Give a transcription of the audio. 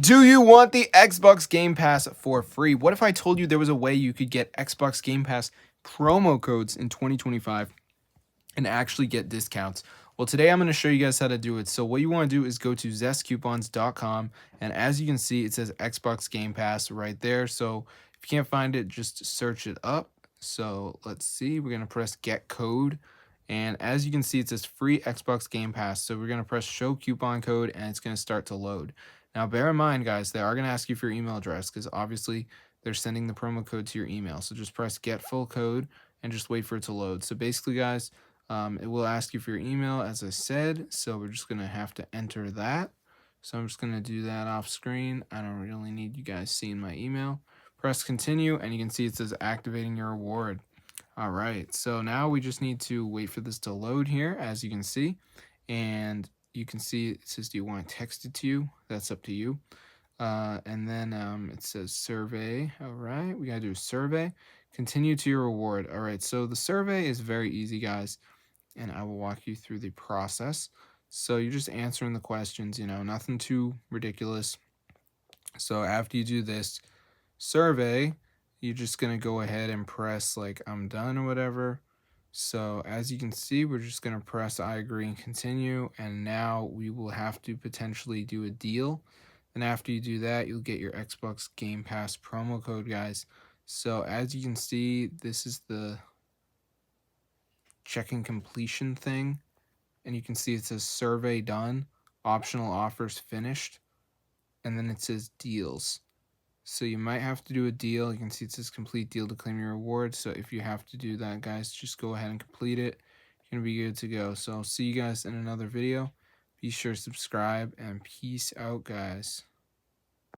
Do you want the Xbox Game Pass for free? What if I told you there was a way you could get Xbox Game Pass promo codes in 2025 and actually get discounts? Well, today I'm going to show you guys how to do it. So what you want to do is go to zestcoupons.com, and as you can see, it says Xbox Game Pass right there. So if you can't find it, just search it up. So let's see, we're going to press get code. And as you can see, it says free Xbox Game Pass. So we're going to press show coupon code, and it's going to start to load. Now, bear in mind, guys, they are going to ask you for your email address because obviously they're sending the promo code to your email. So just press get full code and just wait for it to load. So basically, guys, it will ask you for your email, as I said. So we're just going to have to enter that. So I'm just going to do that off screen. I don't really need you guys seeing my email. Press continue, and you can see it says activating your reward. All right, so now we just need to wait for this to load here, as you can see. And you can see it says, do you want to text it to you? That's up to you. And then it says survey. All right, we got to do a survey. Continue to your reward. All right, so the survey is very easy, guys, and I will walk you through the process. So you're just answering the questions, nothing too ridiculous. So after you do this survey, you're just going to go ahead and press like I'm done or whatever. So as you can see, we're just going to press I agree and continue. And now we will have to potentially do a deal. And after you do that, you'll get your Xbox Game Pass promo code, guys. So as you can see, this is the checking completion thing. And you can see it says survey done, optional offers finished. And then it says deals. So you might have to do a deal. You can see it says complete deal to claim your reward. So if you have to do that, guys, just go ahead and complete it. You're going to be good to go. So I'll see you guys in another video. Be sure to subscribe, and peace out, guys.